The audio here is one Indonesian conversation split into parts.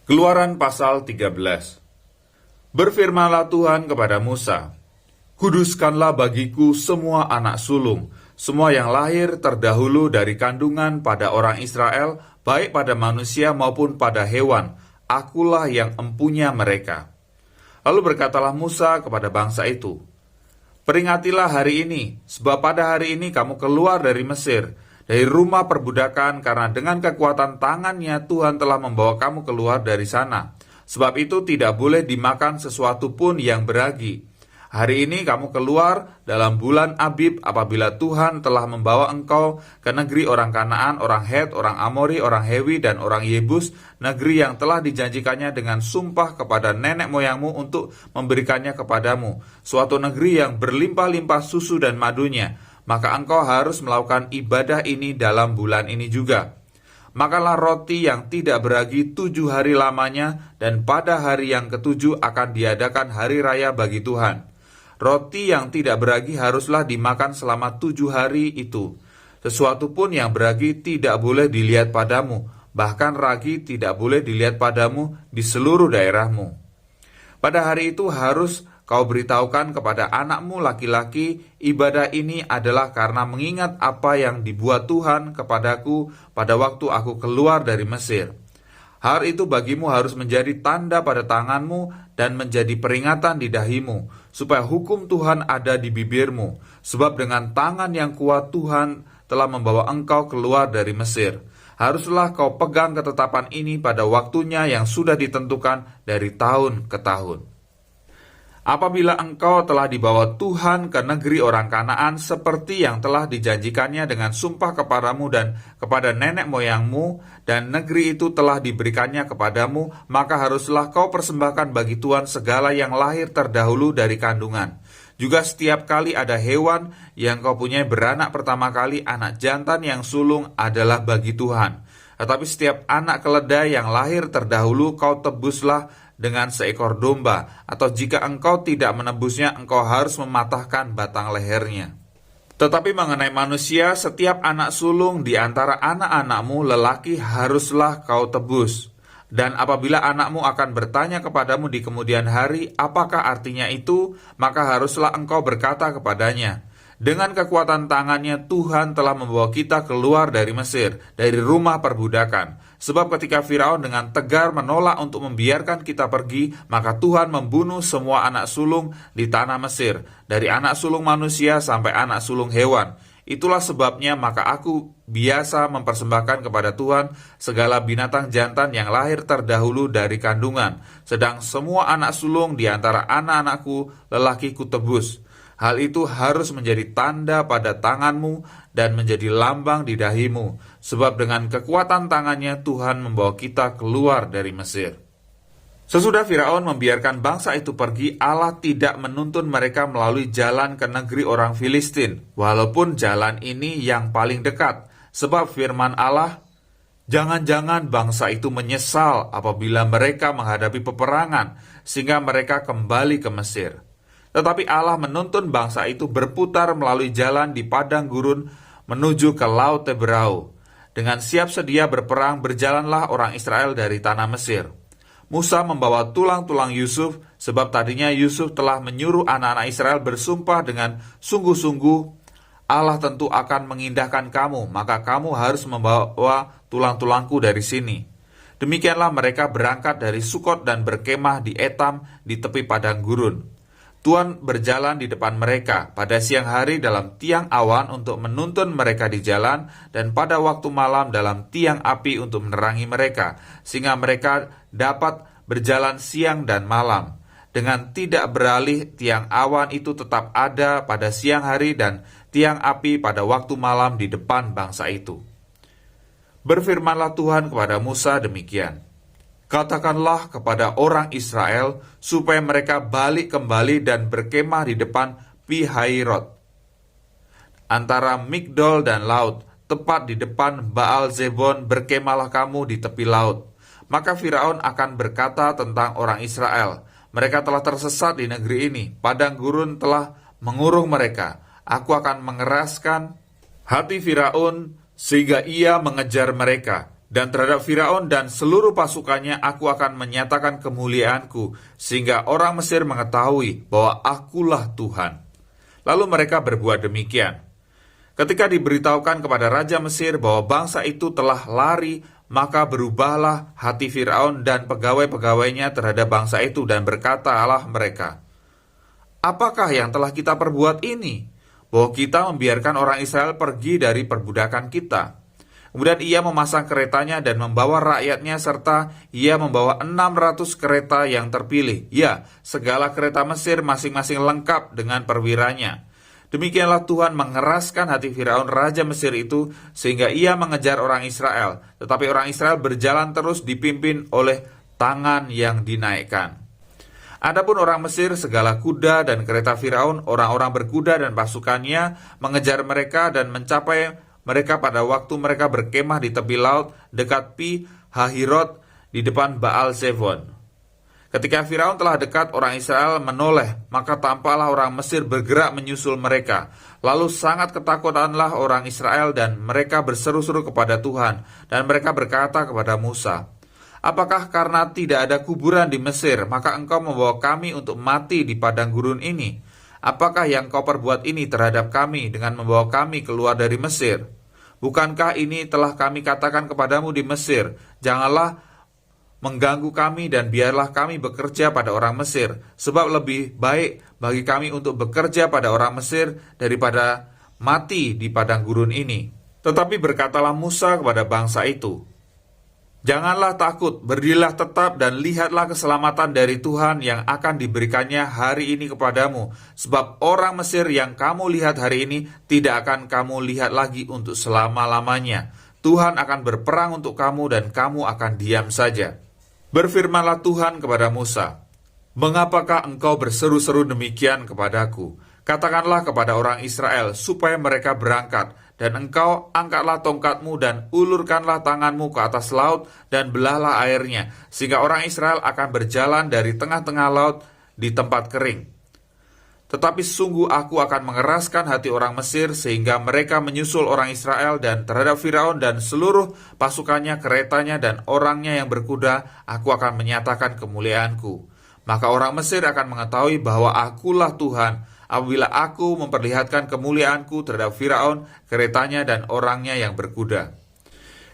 Keluaran pasal 13. Berfirmanlah Tuhan kepada Musa, "Kuduskanlah bagiku semua anak sulung, semua yang lahir terdahulu dari kandungan pada orang Israel, baik pada manusia maupun pada hewan. Akulah yang empunya mereka." Lalu berkatalah Musa kepada bangsa itu, "Peringatilah hari ini, sebab pada hari ini kamu keluar dari Mesir, dari rumah perbudakan, karena dengan kekuatan tangannya Tuhan telah membawa kamu keluar dari sana. Sebab itu tidak boleh dimakan sesuatu pun yang beragi. Hari ini kamu keluar dalam bulan Abib apabila Tuhan telah membawa engkau ke negeri orang Kanaan, orang Het, orang Amori, orang Hewi, dan orang Yebus, negeri yang telah dijanjikannya dengan sumpah kepada nenek moyangmu untuk memberikannya kepadamu, suatu negeri yang berlimpah-limpah susu dan madunya. Maka engkau harus melakukan ibadah ini dalam bulan ini juga. Makanlah roti yang tidak beragi 7 hari lamanya, dan pada hari yang ke-7 akan diadakan hari raya bagi Tuhan. Roti yang tidak beragi haruslah dimakan selama 7 hari itu. Sesuatu pun yang beragi tidak boleh dilihat padamu, bahkan ragi tidak boleh dilihat padamu di seluruh daerahmu. Pada hari itu harus kau beritahukan kepada anakmu laki-laki, ibadah ini adalah karena mengingat apa yang dibuat Tuhan kepadaku pada waktu aku keluar dari Mesir. Hal itu bagimu harus menjadi tanda pada tanganmu dan menjadi peringatan di dahimu, supaya hukum Tuhan ada di bibirmu, sebab dengan tangan yang kuat Tuhan telah membawa engkau keluar dari Mesir. Haruslah kau pegang ketetapan ini pada waktunya yang sudah ditentukan dari tahun ke tahun. Apabila engkau telah dibawa Tuhan ke negeri orang Kanaan seperti yang telah dijanjikannya dengan sumpah kepadamu dan kepada nenek moyangmu, dan negeri itu telah diberikannya kepadamu, maka haruslah kau persembahkan bagi Tuhan segala yang lahir terdahulu dari kandungan. Juga setiap kali ada hewan yang kau punyai beranak pertama kali, anak jantan yang sulung adalah bagi Tuhan. Tetapi setiap anak keledai yang lahir terdahulu kau tebuslah dengan seekor domba, atau jika engkau tidak menebusnya, engkau harus mematahkan batang lehernya. Tetapi mengenai manusia, setiap anak sulung di antara anak-anakmu lelaki haruslah kau tebus. Dan apabila anakmu akan bertanya kepadamu di kemudian hari, apakah artinya itu, maka haruslah engkau berkata kepadanya, dengan kekuatan tangannya Tuhan telah membawa kita keluar dari Mesir, dari rumah perbudakan. Sebab ketika Firaun dengan tegar menolak untuk membiarkan kita pergi, maka Tuhan membunuh semua anak sulung di tanah Mesir, dari anak sulung manusia sampai anak sulung hewan. Itulah sebabnya maka aku biasa mempersembahkan kepada Tuhan segala binatang jantan yang lahir terdahulu dari kandungan, sedang semua anak sulung di antara anak-anakku lelaki ku tebus. Hal itu harus menjadi tanda pada tanganmu dan menjadi lambang di dahimu, sebab dengan kekuatan tangannya Tuhan membawa kita keluar dari Mesir. Sesudah Firaun membiarkan bangsa itu pergi, Allah tidak menuntun mereka melalui jalan ke negeri orang Filistin, walaupun jalan ini yang paling dekat, sebab firman Allah, "Jangan-jangan bangsa itu menyesal apabila mereka menghadapi peperangan, sehingga mereka kembali ke Mesir." Tetapi Allah menuntun bangsa itu berputar melalui jalan di padang gurun menuju ke Laut Teberau. Dengan siap sedia berperang, berjalanlah orang Israel dari tanah Mesir. Musa membawa tulang-tulang Yusuf, sebab tadinya Yusuf telah menyuruh anak-anak Israel bersumpah dengan sungguh-sungguh, Allah tentu akan mengindahkan kamu, maka kamu harus membawa tulang-tulangku dari sini. Demikianlah mereka berangkat dari Sukot dan berkemah di Etam di tepi padang gurun. Tuhan berjalan di depan mereka pada siang hari dalam tiang awan untuk menuntun mereka di jalan, dan pada waktu malam dalam tiang api untuk menerangi mereka, sehingga mereka dapat berjalan siang dan malam. Dengan tidak beralih, tiang awan itu tetap ada pada siang hari dan tiang api pada waktu malam di depan bangsa itu. Berfirmanlah Tuhan kepada Musa demikian, "Katakanlah kepada orang Israel supaya mereka balik kembali dan berkemah di depan Pi-Hahirot, antara Migdol dan laut, tepat di depan Baal-Zebon. Berkemahlah kamu di tepi laut." Maka Firaun akan berkata tentang orang Israel, "Mereka telah tersesat di negeri ini, padang gurun telah mengurung mereka. Aku akan mengeraskan hati Firaun sehingga ia mengejar mereka, Dan terhadap Firaun dan seluruh pasukannya aku akan menyatakan kemuliaanku, sehingga orang Mesir mengetahui bahwa akulah Tuhan. Lalu mereka berbuat demikian. Ketika diberitahukan kepada Raja Mesir bahwa bangsa itu telah lari, maka berubahlah hati Firaun dan pegawai-pegawainya terhadap bangsa itu, dan berkatalah mereka, apakah yang telah kita perbuat ini, bahwa kita membiarkan orang Israel pergi dari perbudakan kita? Kemudian ia memasang keretanya dan membawa rakyatnya, serta ia membawa 600 kereta yang terpilih. Ya, segala kereta Mesir masing-masing lengkap dengan perwiranya. Demikianlah Tuhan mengeraskan hati Firaun Raja Mesir itu, sehingga ia mengejar orang Israel. Tetapi orang Israel berjalan terus dipimpin oleh tangan yang dinaikkan. Adapun orang Mesir, segala kuda dan kereta Firaun, orang-orang berkuda dan pasukannya mengejar mereka dan mencapai mereka pada waktu mereka berkemah di tepi laut dekat Pi Hahirot di depan Baal Zefon. Ketika Firaun telah dekat, orang Israel menoleh, maka tampaklah orang Mesir bergerak menyusul mereka. Lalu sangat ketakutanlah orang Israel dan mereka berseru-seru kepada Tuhan, dan mereka berkata kepada Musa, apakah karena tidak ada kuburan di Mesir, maka engkau membawa kami untuk mati di padang gurun ini? Apakah yang kau perbuat ini terhadap kami dengan membawa kami keluar dari Mesir? Bukankah ini telah kami katakan kepadamu di Mesir, janganlah mengganggu kami dan biarlah kami bekerja pada orang Mesir, sebab lebih baik bagi kami untuk bekerja pada orang Mesir daripada mati di padang gurun ini. Tetapi berkatalah Musa kepada bangsa itu, janganlah takut, berdirilah tetap dan lihatlah keselamatan dari Tuhan yang akan diberikannya hari ini kepadamu. Sebab orang Mesir yang kamu lihat hari ini tidak akan kamu lihat lagi untuk selama-lamanya. Tuhan akan berperang untuk kamu dan kamu akan diam saja. Berfirmanlah Tuhan kepada Musa, mengapakah engkau berseru-seru demikian kepadaku? Katakanlah kepada orang Israel supaya mereka berangkat, dan engkau angkatlah tongkatmu dan ulurkanlah tanganmu ke atas laut dan belahlah airnya, sehingga orang Israel akan berjalan dari tengah-tengah laut di tempat kering. Tetapi sungguh aku akan mengeraskan hati orang Mesir sehingga mereka menyusul orang Israel, dan terhadap Firaun dan seluruh pasukannya, keretanya dan orangnya yang berkuda, aku akan menyatakan kemuliaanku. Maka orang Mesir akan mengetahui bahwa akulah Tuhan, apabila aku memperlihatkan kemuliaanku terhadap Firaun, keretanya dan orangnya yang berkuda.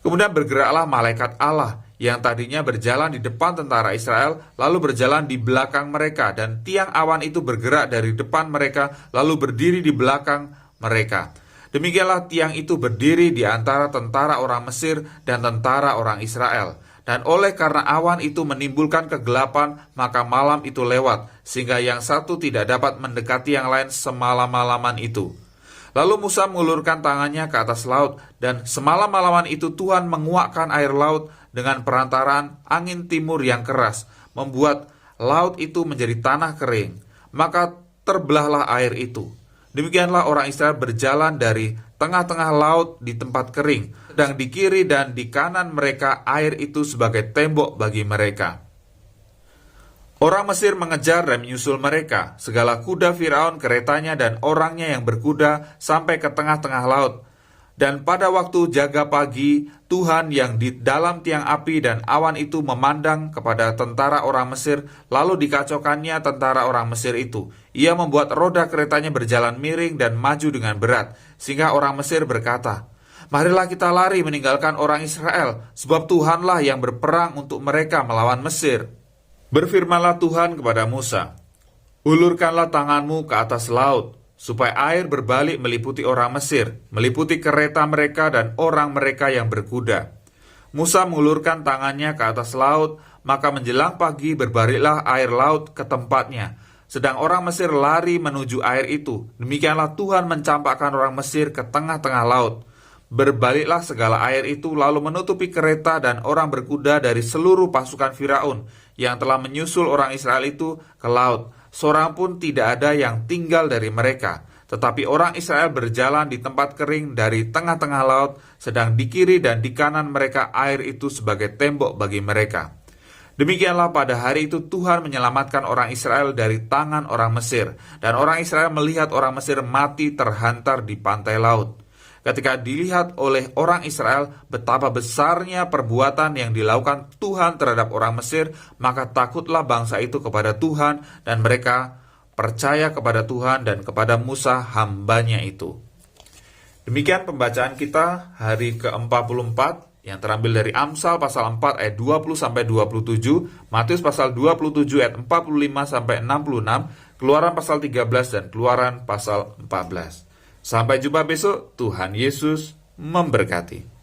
Kemudian bergeraklah malaikat Allah yang tadinya berjalan di depan tentara Israel, lalu berjalan di belakang mereka, dan tiang awan itu bergerak dari depan mereka, lalu berdiri di belakang mereka. Demikianlah tiang itu berdiri di antara tentara orang Mesir dan tentara orang Israel. Dan oleh karena awan itu menimbulkan kegelapan, maka malam itu lewat, sehingga yang satu tidak dapat mendekati yang lain semalam-malaman itu. Lalu Musa mengulurkan tangannya ke atas laut, dan semalam-malaman itu Tuhan menguakkan air laut dengan perantaraan angin timur yang keras, membuat laut itu menjadi tanah kering. Maka terbelahlah air itu. Demikianlah orang Israel berjalan dari tengah-tengah laut di tempat kering, sedang di kiri dan di kanan mereka air itu sebagai tembok bagi mereka. Orang Mesir mengejar dan menyusul mereka, segala kuda Firaun, keretanya dan orangnya yang berkuda sampai ke tengah-tengah laut. Dan pada waktu jaga pagi, Tuhan yang di dalam tiang api dan awan itu memandang kepada tentara orang Mesir, lalu dikacaukannya tentara orang Mesir itu. Ia membuat roda keretanya berjalan miring dan maju dengan berat, sehingga orang Mesir berkata, marilah kita lari meninggalkan orang Israel, sebab Tuhanlah yang berperang untuk mereka melawan Mesir. Berfirmanlah Tuhan kepada Musa, ulurkanlah tanganmu ke atas laut, supaya air berbalik meliputi orang Mesir, meliputi kereta mereka dan orang mereka yang berkuda. Musa mengulurkan tangannya ke atas laut, maka menjelang pagi berbaliklah air laut ke tempatnya. Sedang orang Mesir lari menuju air itu, demikianlah Tuhan mencampakkan orang Mesir ke tengah-tengah laut. Berbaliklah segala air itu lalu menutupi kereta dan orang berkuda dari seluruh pasukan Firaun yang telah menyusul orang Israel itu ke laut. Seorang pun tidak ada yang tinggal dari mereka. Tetapi orang Israel berjalan di tempat kering dari tengah-tengah laut, sedang di kiri dan di kanan mereka air itu sebagai tembok bagi mereka. Demikianlah pada hari itu Tuhan menyelamatkan orang Israel dari tangan orang Mesir, dan orang Israel melihat orang Mesir mati terhantar di pantai laut. ketika dilihat oleh orang Israel betapa besarnya perbuatan yang dilakukan Tuhan terhadap orang Mesir, maka takutlah bangsa itu kepada Tuhan dan mereka percaya kepada Tuhan dan kepada Musa hambanya itu. Demikian pembacaan kita hari ke-44 yang terambil dari Amsal pasal 4 ayat 20-27, Matius pasal 27 ayat 45-66, Keluaran pasal 13 dan Keluaran pasal 14. Sampai jumpa besok, Tuhan Yesus memberkati.